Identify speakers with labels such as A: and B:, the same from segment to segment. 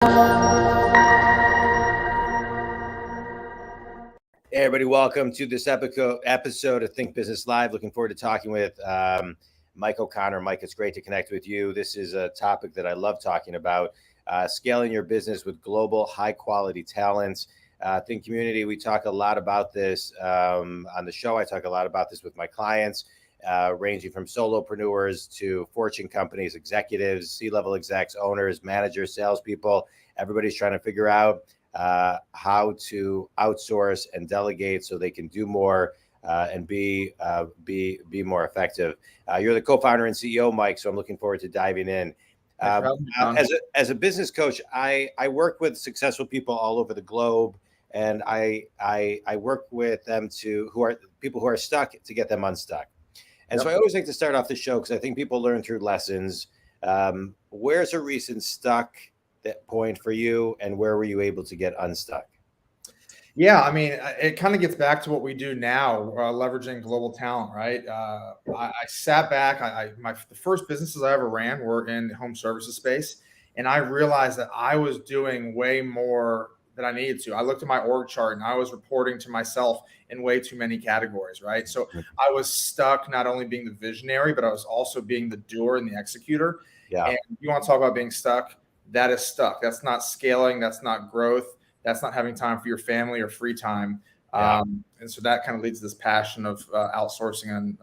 A: Hey everybody, welcome to this episode of Think Business Live. Looking forward to talking with Mike O'Connor. Mike, it's great to connect with you. This is a topic that I love talking about, scaling your business with global high-quality talents. Think Community, we talk a lot about this on the show. I talk a lot about this with my clients, ranging from solopreneurs to Fortune companies, executives, C-level execs, owners, managers, salespeople. Everybody's trying to figure out how to outsource and delegate so they can do more and be more effective. You're the co-founder and CEO, Mike, so I'm looking forward to diving in. As a business coach, I work with successful people all over the globe, and I work with them who are stuck to get them unstuck. And so I always like to start off the show because I think people learn through lessons. Where's a recent stuck that point for you, and where were you able to get unstuck?
B: Yeah, I mean, it kind of gets back to what we do now, leveraging global talent, right? I sat back. The first businesses I ever ran were in the home services space, and I realized that I was doing way more than I needed to. I looked at my org chart, and I was reporting to myself in way too many categories, right? So I was stuck not only being the visionary, but I was also being the doer and the executor. Yeah. And you want to talk about being stuck? That is stuck. That's not scaling. That's not growth. That's not having time for your family or free time. Yeah. And so that kind of leads to this passion of outsourcing and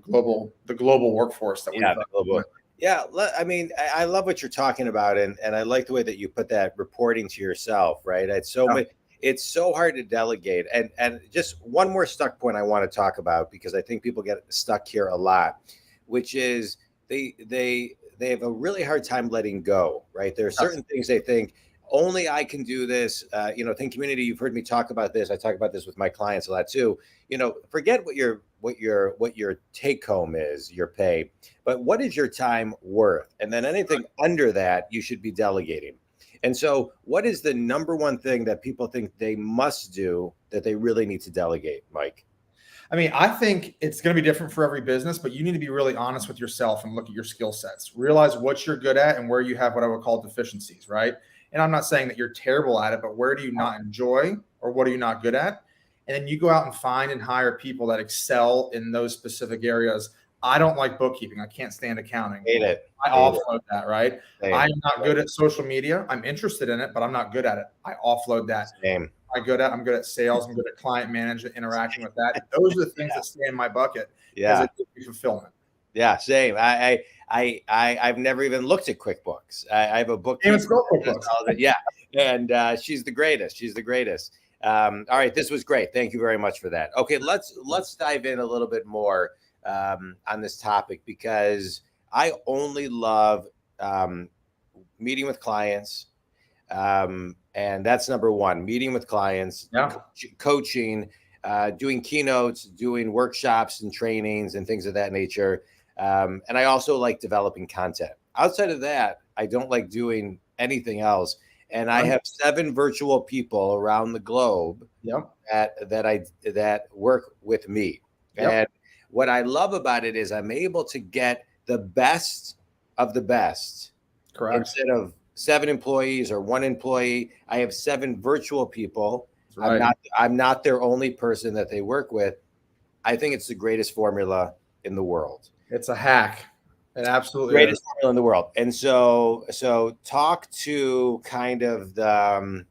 B: the global workforce that we've got.
A: Yeah, I mean, I love what you're talking about, and I like the way that you put that reporting to yourself, right? It's so hard to delegate. And just one more stuck point I want to talk about, because I think people get stuck here a lot, which is they have a really hard time letting go, right? There are certain things they think, only I can do this. Think Community, you've heard me talk about this. I talk about this with my clients a lot too. Forget what your take home is, your pay, but what is your time worth? And then anything under that, you should be delegating. And so what is the number one thing that people think they must do that they really need to delegate, Mike?
B: I mean, I think it's going to be different for every business, but you need to be really honest with yourself and look at your skill sets. Realize what you're good at and where you have what I would call deficiencies, right? And I'm not saying that you're terrible at it, but where do you not enjoy, or what are you not good at? And then you go out and find and hire people that excel in those specific areas. I don't like bookkeeping. I can't stand accounting.
A: Hate it.
B: I offload that, right? I'm not good at social media. I'm interested in it, but I'm not good at it. I offload that.
A: Same.
B: I'm good at sales. I'm good at client management, interacting with that. Those are the things that stay in my bucket.
A: Yeah.
B: It gives me fulfillment.
A: Yeah, same. I've never even looked at QuickBooks. I have a bookkeeper. Yeah, and she's the greatest. She's the greatest. All right, this was great. Thank you very much for that. Okay, let's dive in a little bit more on this topic, because I only love meeting with clients. And that's number one, meeting with clients, coaching, doing keynotes, doing workshops and trainings and things of that nature. And I also like developing content. Outside of that, I don't like doing anything else. And I have 7 virtual people around the globe that work with me. And what I love about it is I'm able to get the best of the best.
B: Correct.
A: Instead of 7 employees or 1 employee, I have 7 virtual people. Right. I'm not their only person that they work with. I think it's the greatest formula in the world.
B: It's a hack. It absolutely
A: greatest formula in the world. And so talk to kind of the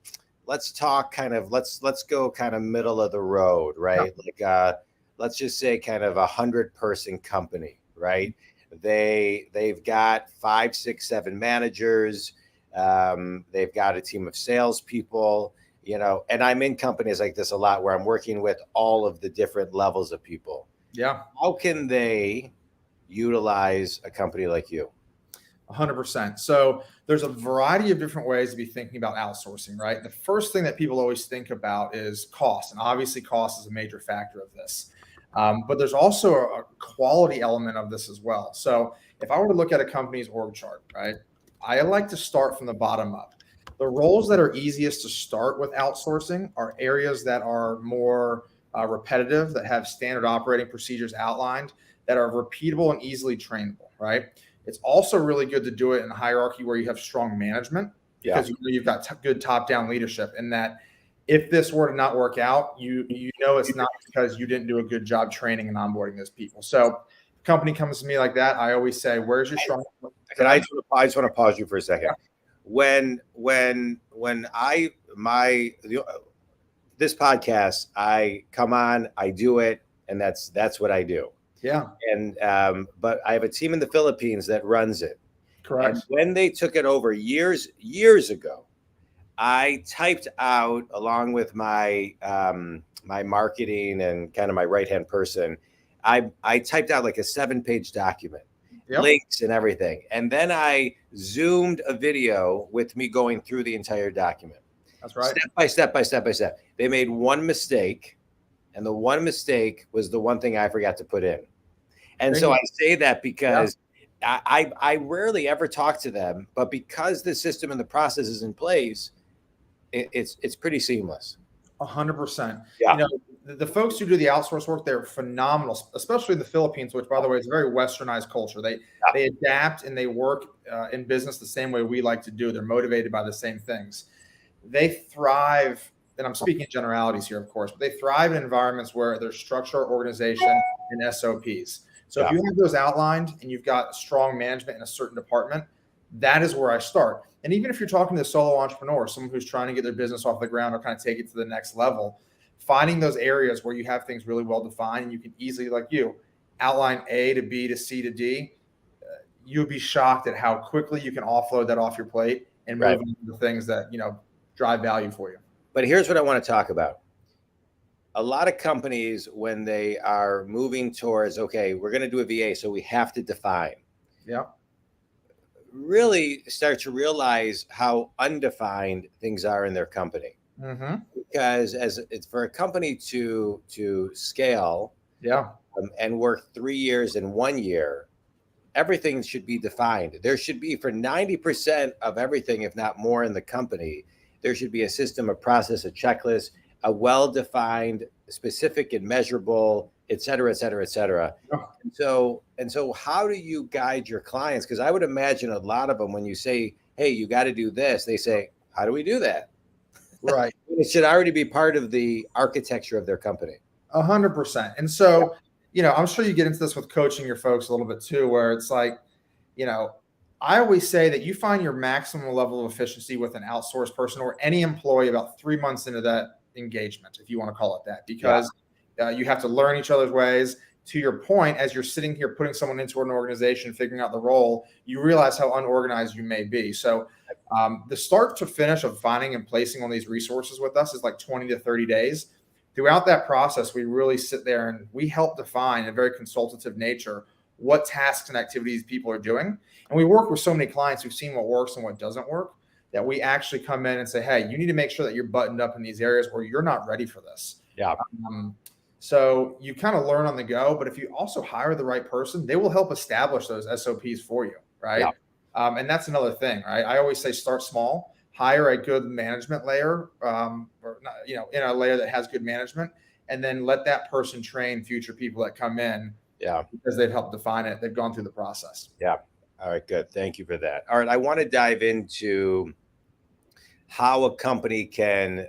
A: let's go kind of middle of the road, right? Like let's just say kind of 100-person company, right? They've got 5, 6, 7 managers. They've got a team of salespeople, and I'm in companies like this a lot where I'm working with all of the different levels of people.
B: Yeah.
A: How can they utilize a company like you?
B: 100%. So there's a variety of different ways to be thinking about outsourcing, right? The first thing that people always think about is cost. And obviously cost is a major factor of this. But there's also a quality element of this as well. So if I were to look at a company's org chart, right, I like to start from the bottom up. The roles that are easiest to start with outsourcing are areas that are more repetitive, that have standard operating procedures outlined, that are repeatable and easily trainable, right? It's also really good to do it in a hierarchy where you have strong management because you've got good top-down leadership, and that if this were to not work out, you know it's not because you didn't do a good job training and onboarding those people. So if a company comes to me like that, I always say, where's your strong?
A: I just want to pause you for a second. Yeah. When this podcast, I come on, I do it, and that's what I do.
B: Yeah.
A: And but I have a team in the Philippines that runs it.
B: Correct.
A: And when they took it over years ago, I typed out, along with my my marketing and kind of my right-hand person, I typed out like a 7-page document, links and everything. And then I zoomed a video with me going through the entire document.
B: That's right.
A: Step by step. They made one mistake, and the one mistake was the one thing I forgot to put in. And so I say that because I rarely ever talk to them, but because the system and the process is in place, it's pretty seamless.
B: 100%.
A: Yeah.
B: You know, the folks who do the outsource work, they're phenomenal, especially in the Philippines, which, by the way, is a very westernized culture. They adapt and they work in business the same way we like to do. They're motivated by the same things. They thrive, and I'm speaking generalities here, of course, but they thrive in environments where there's structure, organization, and SOPs. So if you have those outlined and you've got strong management in a certain department, that is where I start. And even if you're talking to a solo entrepreneur, someone who's trying to get their business off the ground or kind of take it to the next level, finding those areas where you have things really well defined and you can easily, like you, outline A to B to C to D, you'll be shocked at how quickly you can offload that off your plate and move on to the things that, you know, drive value for you.
A: But here's what I want to talk about. A lot of companies, when they are moving towards, okay, we're going to do a VA, so we have to define.
B: Yeah.
A: Really start to realize how undefined things are in their company.
B: Mm-hmm.
A: Because as it's for a company to scale, and work 3 years and 1 year, everything should be defined. There should be, for 90% of everything, if not more, in the company, there should be a system, a process, a checklist, a well-defined, specific and measurable, et cetera, et cetera, et cetera. And so how do you guide your clients? Because I would imagine a lot of them, when you say, hey, you got to do this, they say, how do we do that?
B: Right.
A: It should already be part of the architecture of their company.
B: 100%. And so, you know, I'm sure you get into this with coaching your folks a little bit too, where it's like, you know, I always say that you find your maximum level of efficiency with an outsourced person or any employee about 3 months into that engagement, if you want to call it that, because you have to learn each other's ways. To your point, as you're sitting here putting someone into an organization, figuring out the role, you realize how unorganized you may be. So the start to finish of finding and placing on these resources with us is like 20 to 30 days. Throughout that process, we really sit there and we help define in a very consultative nature what tasks and activities people are doing. And we work with so many clients who've seen what works and what doesn't work, that we actually come in and say, hey, you need to make sure that you're buttoned up in these areas where you're not ready for this.
A: Yeah.
B: So you kind of learn on the go, but if you also hire the right person, they will help establish those SOPs for you, right? Yeah. And that's another thing, right? I always say start small, hire a good management layer, or not, you know, in a layer that has good management, and then let that person train future people that come in.
A: Yeah.
B: Because they've helped define it. They've gone through the process.
A: Yeah. All right, good. Thank you for that. All right. I want to dive into how a company can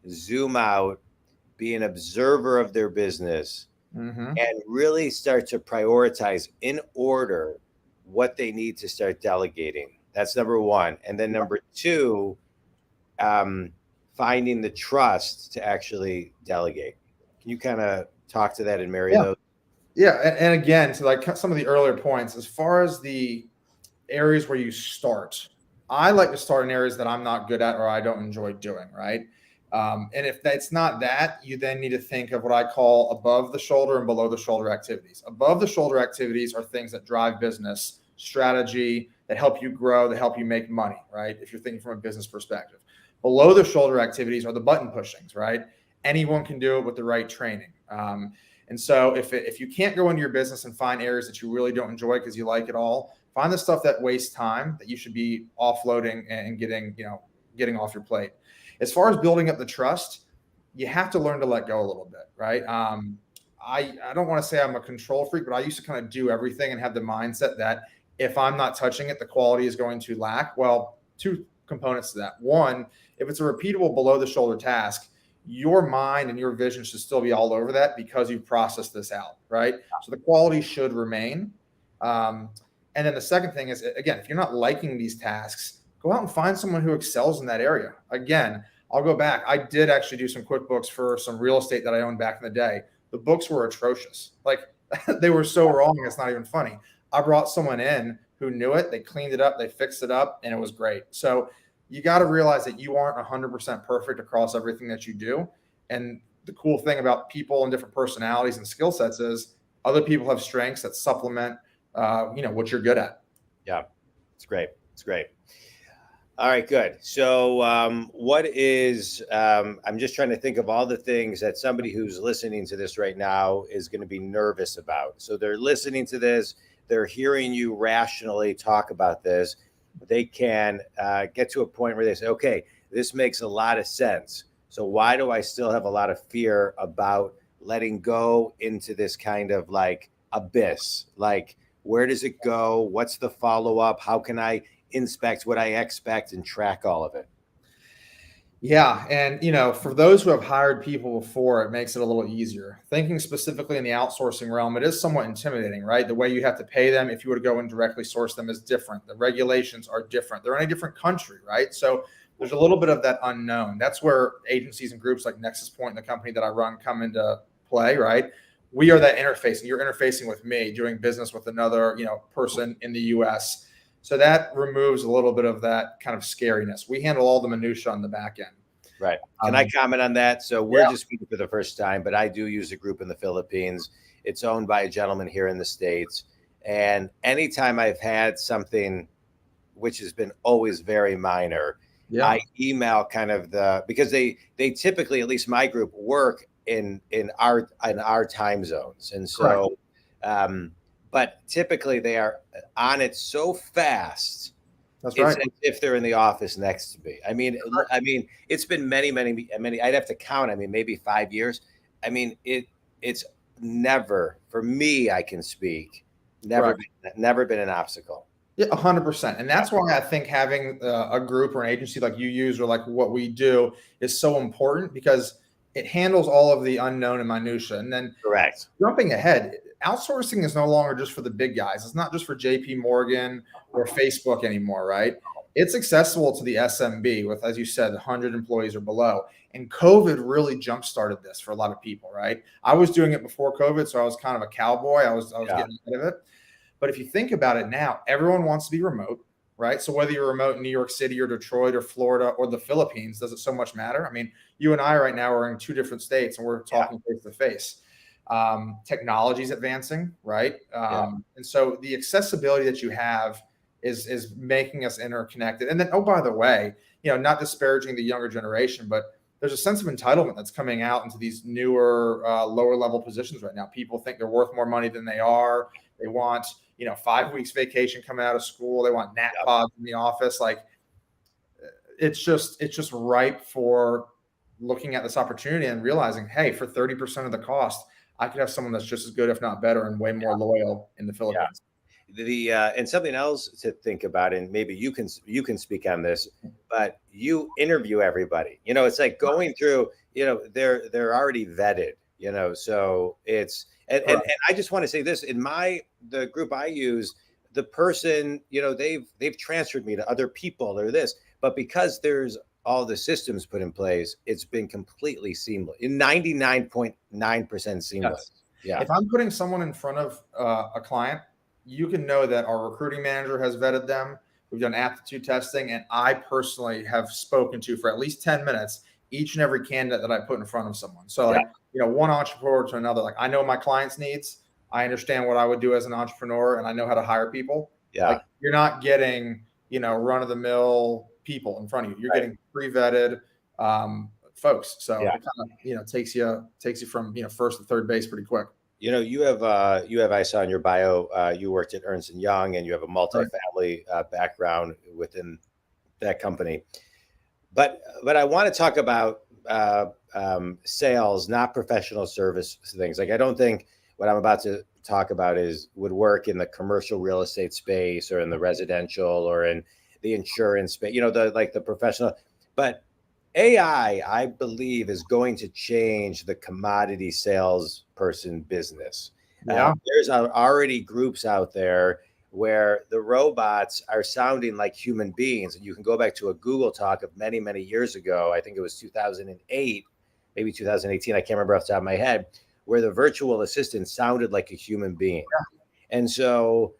A: zoom out, be an observer of their business, and really start to prioritize in order what they need to start delegating. That's number one. And then number two, finding the trust to actually delegate. Can you kind of talk to that and marry those?
B: Yeah. And again, to like some of the earlier points, as far as the areas where you start, I like to start in areas that I'm not good at or I don't enjoy doing, right? And if that's not that, you then need to think of what I call above the shoulder and below the shoulder activities. Above the shoulder activities are things that drive business strategy, that help you grow, that help you make money, right? If you're thinking from a business perspective. Below the shoulder activities are the button pushings, right? Anyone can do it with the right training. And so if you can't go into your business and find areas that you really don't enjoy because you like it all, find the stuff that wastes time that you should be offloading and getting off your plate. As far as building up the trust, you have to learn to let go a little bit, right? I don't want to say I'm a control freak, but I used to kind of do everything and have the mindset that if I'm not touching it, the quality is going to lack. Well, two components to that. One, if it's a repeatable below the shoulder task, your mind and your vision should still be all over that because you've processed this out, right? So the quality should remain. And then the second thing is, again, if you're not liking these tasks, go out and find someone who excels in that area. Again, I'll go back. I did actually do some QuickBooks for some real estate that I owned back in the day. The books were atrocious. Like they were so wrong. It's not even funny. I brought someone in who knew it. They cleaned it up. They fixed it up, and it was great. So you got to realize that you aren't 100% perfect across everything that you do. And the cool thing about people and different personalities and skill sets is other people have strengths that supplement, what you're good at.
A: Yeah, it's great. It's great. All right, good. So what is, I'm just trying to think of all the things that somebody who's listening to this right now is going to be nervous about. So they're listening to this, they're hearing you rationally talk about this. They can get to a point where they say, okay, this makes a lot of sense. So why do I still have a lot of fear about letting go into this kind of like abyss? Like, where does it go? What's the follow-up? How can I inspect what I expect and track all of it?
B: Yeah. And, for those who have hired people before, it makes it a little easier. Thinking specifically in the outsourcing realm, it is somewhat intimidating, right? The way you have to pay them if you were to go and directly source them is different. The regulations are different. They're in a different country, right? So there's a little bit of that unknown. That's where agencies and groups like Nexus Point, the company that I run, come into play, right? We are that interface, and you're interfacing with me, doing business with another, person in the US. So that removes a little bit of that kind of scariness. We handle all the minutia on the back end.
A: Right. Can I comment on that? So we're just speaking for the first time, but I do use a group in the Philippines. It's owned by a gentleman here in the States. And anytime I've had something which has been always very minor, I email kind of because they typically, at least my group, work in our time zones. And so, but typically they are on it so fast.
B: That's right.
A: As if they're in the office next to me. I mean, it's been many, I'd have to count. I mean, maybe 5 years. I mean, it's never, for me, I can speak, never been an obstacle.
B: Yeah, 100%. And that's why I think having a group or an agency like you use or like what we do is so important, because it handles all of the unknown and minutia. And then
A: correct.
B: Jumping ahead, outsourcing is no longer just for the big guys. It's not just for JP Morgan or Facebook anymore, right? It's accessible to the SMB with, as you said, 100 employees or below. And COVID really jump-started this for a lot of people, right? I was doing it before COVID, so I was kind of a cowboy. I was getting ahead of it. But if you think about it now, everyone wants to be remote, right? So whether you're remote in New York City or Detroit or Florida or the Philippines, does it so much matter? I mean, you and I right now are in 2 different states and we're talking face to face. Technology is advancing, right? And so the accessibility that you have is making us interconnected. And then, oh, by the way, not disparaging the younger generation, but there's a sense of entitlement that's coming out into these newer, lower level positions right now. People think they're worth more money than they are. They want, 5 weeks vacation coming out of school. They want nap pods in the office. Like it's just ripe for looking at this opportunity and realizing, hey, for 30% of the cost, I could have someone that's just as good, if not better, and way more loyal in the Philippines.
A: And something else to think about, and maybe you can speak on this, but you interview everybody. It's like going through. They're already vetted. So it's and I just want to say this: in the group I use, the person, they've transferred me to other people or this, but because there's all the systems put in place, it's been completely seamless, 99.9% seamless. Yeah.
B: If I'm putting someone in front of a client, you can know that our recruiting manager has vetted them. We've done aptitude testing, and I personally have spoken to for at least 10 minutes each and every candidate that I put in front of someone. So one entrepreneur to another, like I know my clients' needs. I understand what I would do as an entrepreneur, and I know how to hire people.
A: Yeah.
B: Like you're not getting, run of the mill people in front of you. You're getting pre-vetted folks. So it kind of, takes you from, first to third base pretty quick.
A: You have I saw in your bio, you worked at Ernst & Young, and you have a multifamily background within that company. But I want to talk about sales, not professional service things. Like I don't think what I'm about to talk about would work in the commercial real estate space or in the residential or in the insurance space, the professional. But AI, I believe, is going to change the commodity salesperson business.
B: Yeah.
A: There's already groups out there where the robots are sounding like human beings. And you can go back to a Google talk of many, many years ago. I think it was 2008, maybe 2018. I can't remember off the top of my head, where the virtual assistant sounded like a human being. Yeah. And so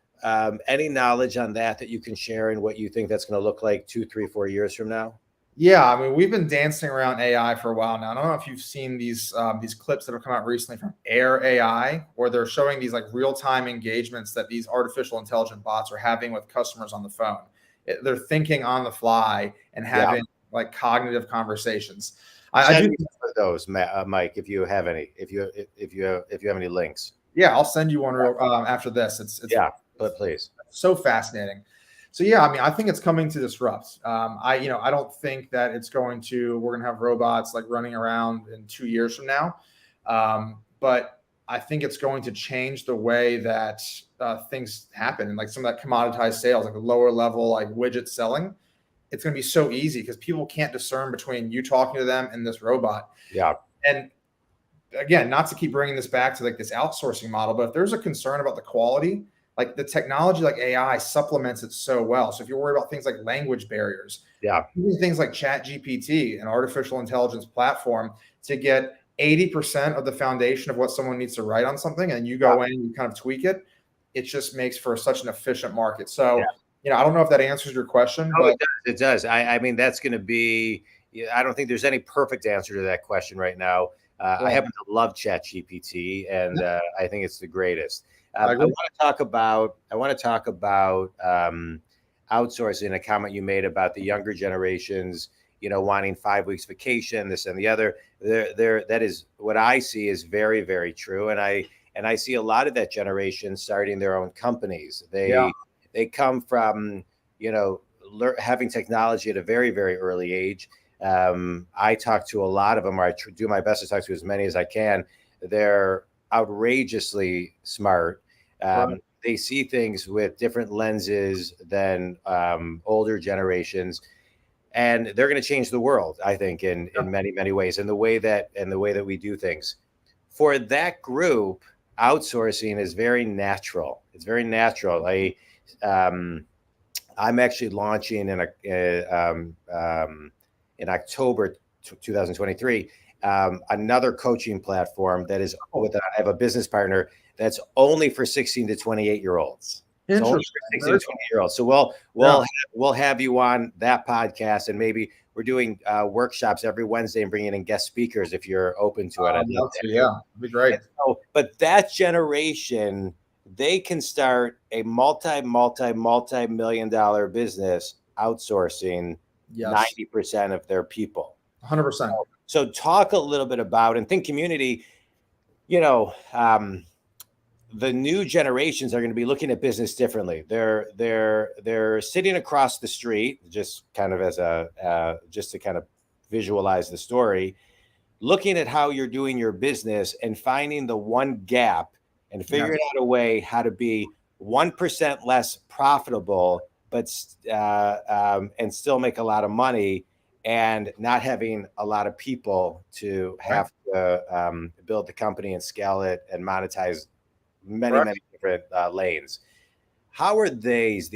A: any knowledge on that you can share and what you think that's going to look like 2, 3, 4 years from now?
B: Yeah, I mean, we've been dancing around AI for a while now. I don't know if you've seen these clips that have come out recently from Air AI, where they're showing these like real-time engagements that these artificial intelligent bots are having with customers on the phone. They're thinking on the fly and having like cognitive conversations. I do
A: for those, Mike, if you have any, if you have any links.
B: Yeah, I'll send you one after this. It's
A: but please.
B: So fascinating. So yeah, I mean, I think it's coming to disrupt. I don't think that we're going to have robots like running around in 2 years from now. But I think it's going to change the way that things happen, and like some of that commoditized sales, like the lower level, like widget selling. It's going to be so easy because people can't discern between you talking to them and this robot.
A: Yeah.
B: And again, not to keep bringing this back to like this outsourcing model, but if there's a concern about the quality, like the technology, like AI supplements it so well. So if you're worried about things like language barriers, even things like Chat GPT, an artificial intelligence platform, to get 80% of the foundation of what someone needs to write on something, and you go in and you kind of tweak it, it just makes for such an efficient market. So, I don't know if that answers your question, but
A: it does. I mean, that's going to be, I don't think there's any perfect answer to that question right now. I happen to love Chat GPT, and I think it's the greatest. I want to talk about outsourcing, a comment you made about the younger generations, wanting 5 weeks vacation, this and the other. That is what I see is very, very true. And I see a lot of that generation starting their own companies. They come from, having technology at a very, very early age. I talk to a lot of them, or I do my best to talk to as many as I can. They're outrageously smart. They see things with different lenses than older generations, and they're going to change the world, I think, in many, many ways, in the way that we do things. For that group, outsourcing is very natural. It's very natural. I'm actually launching in October 2023, another coaching platform that is I have a business partner that's only for 16 to 28-year-olds. It's only for 16 to 28-year-olds. So we'll have you on that podcast, and maybe we're doing workshops every Wednesday and bringing in guest speakers if you're open to it.
B: I'd love to. Yeah, it'd be great.
A: But that generation, they can start a multi-million-dollar business outsourcing 90% of their people.
B: 100%.
A: So talk a little bit about, and Think Community, the new generations are going to be looking at business differently. They're sitting across the street, just kind of as just to kind of visualize the story, looking at how you're doing your business and finding the one gap and figuring out a way how to be 1% less profitable, but and still make a lot of money, and not having a lot of people to have to build the company and scale it and monetize many different lanes. How are these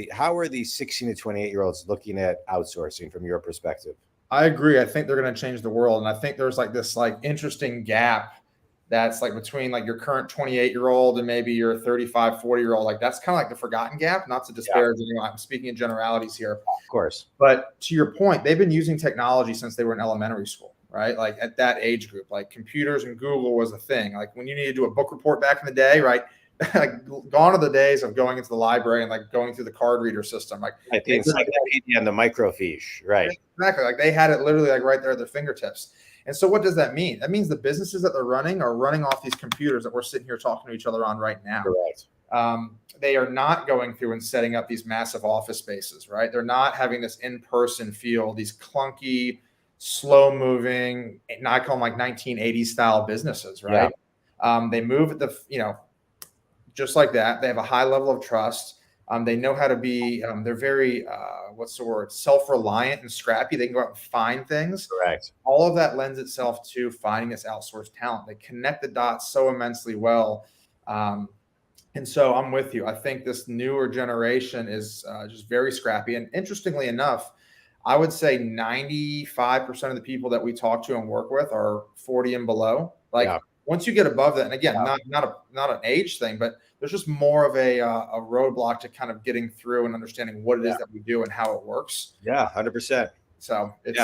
A: 16 to 28-year-olds looking at outsourcing from your perspective?
B: I agree. I think they're going to change the world. And I think there's like this like interesting gap that's like between like your current 28-year-old and maybe your 35, 40-year-old. Like that's kind of like the forgotten gap, not to disparage anyone. I'm speaking in generalities here.
A: Of course.
B: But to your point, they've been using technology since they were in elementary school, right? Like at that age group, like computers and Google was a thing. Like when you needed to do a book report back in the day, right? Like gone are the days of going into the library and like going through the card reader system. Like
A: the encyclopedia and the microfiche, right?
B: Exactly. Like they had it literally like right there at their fingertips. And so what does that mean? That means the businesses that they're running are running off these computers that we're sitting here talking to each other on right now.
A: Correct.
B: They are not going through and setting up these massive office spaces, right? They're not having this in-person feel, these clunky, slow-moving, and I call them like 1980s style businesses, right? Yeah. They move at the, just like that. They have a high level of trust. They know how to be, they're very, what's the word, self-reliant and scrappy. They can go out and find things.
A: Correct.
B: All of that lends itself to finding this outsourced talent. They connect the dots so immensely well. And so I'm with you. I think this newer generation is just very scrappy. And interestingly enough, I would say 95% of the people that we talk to and work with are 40 and below. Like once you get above that, and again, not an age thing, but there's just more of a roadblock to kind of getting through and understanding what it is that we do and how it works.
A: Yeah, 100%.
B: So it's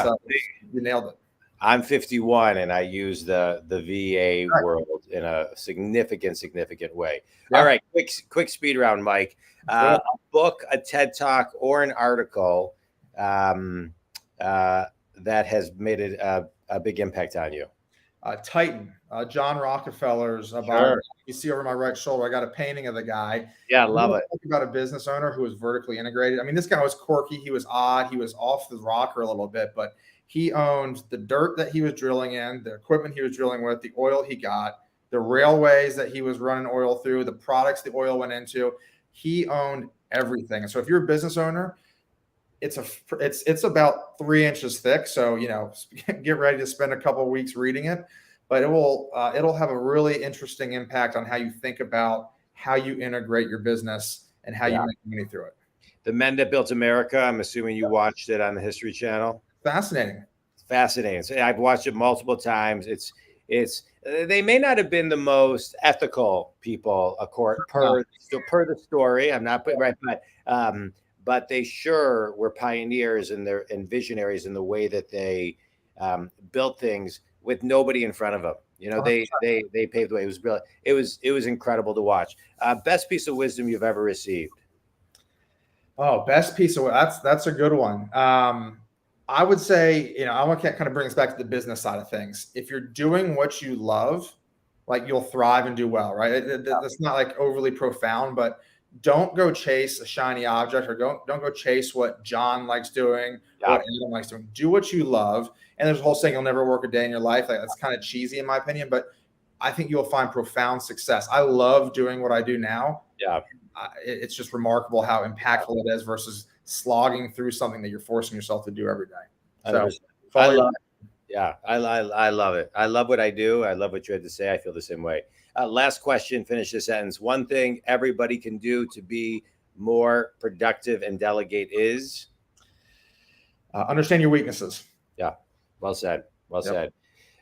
B: you nailed it.
A: I'm 51 and I use the VA world in a significant way. Yeah. All right, quick speed round, Mike. A book, a TED Talk, or an article that has made it a big impact on you.
B: Titan, John Rockefeller's about. You see over my right shoulder, I got a painting of the guy.
A: Yeah, I love it.
B: About a business owner who was vertically integrated. I mean, this guy was quirky. He was odd. He was off the rocker a little bit, but he owned the dirt that he was drilling in, the equipment he was drilling with, the oil he got, the railways that he was running oil through, the products the oil went into. He owned everything. And so if you're a business owner, it's about 3 inches thick. So, get ready to spend a couple of weeks reading it, but it'll have a really interesting impact on how you think about how you integrate your business and how you make money through it.
A: The Men That Built America. I'm assuming you watched it on the History Channel.
B: Fascinating.
A: So I've watched it multiple times. They may not have been the most ethical people, per the story. I'm not right, but they sure were pioneers and visionaries in the way that they built things with nobody in front of them. They paved the way. It was brilliant. It was incredible to watch. Best piece of wisdom you've ever received.
B: Oh, best piece of that's a good one. I would say, I want to kind of bring us back to the business side of things. If you're doing what you love, like you'll thrive and do well, right? That's not like overly profound, but don't go chase a shiny object or don't go chase what John likes doing, what Adam likes doing. Do what you love. And there's a whole saying, you'll never work a day in your life. Like, that's kind of cheesy in my opinion, but I think you'll find profound success. I love doing what I do now. Yeah. It's just remarkable how impactful it is versus slogging through something that you're forcing yourself to do every day. So
A: I love it. I love what I do. I love what you had to say. I feel the same way. Last question, finish the sentence. One thing everybody can do to be more productive and delegate is?
B: Understand your weaknesses.
A: Yeah. Well said. Said.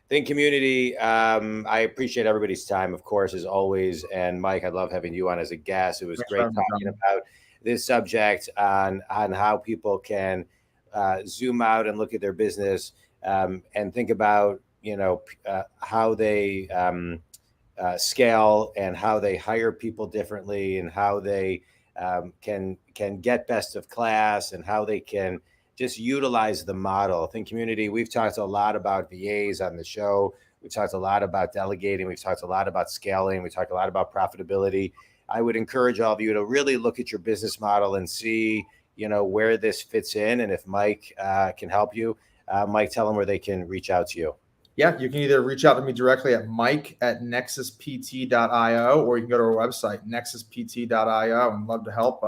A: Think community. I appreciate everybody's time, of course, as always. And Mike, I love having you on as a guest. It was great talking about this subject on how people can zoom out and look at their business and think about, how they scale and how they hire people differently and how they can get best of class and how they can just utilize the model. Think community. We've talked a lot about VAs on the show. We talked a lot about delegating. We've talked a lot about scaling. We talked a lot about profitability. I would encourage all of you to really look at your business model and see, where this fits in. And if Mike can help you, Mike, tell them where they can reach out to you.
B: Yeah, you can either reach out to me directly at mike@nexuspt.io, or you can go to our website, nexuspt.io, and love to help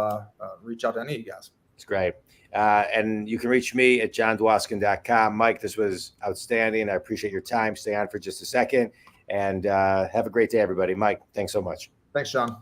B: reach out to any of you guys.
A: It's great. And you can reach me at jondwoskin.com. Mike, this was outstanding. I appreciate your time. Stay on for just a second and have a great day, everybody. Mike, thanks so much.
B: Thanks, John.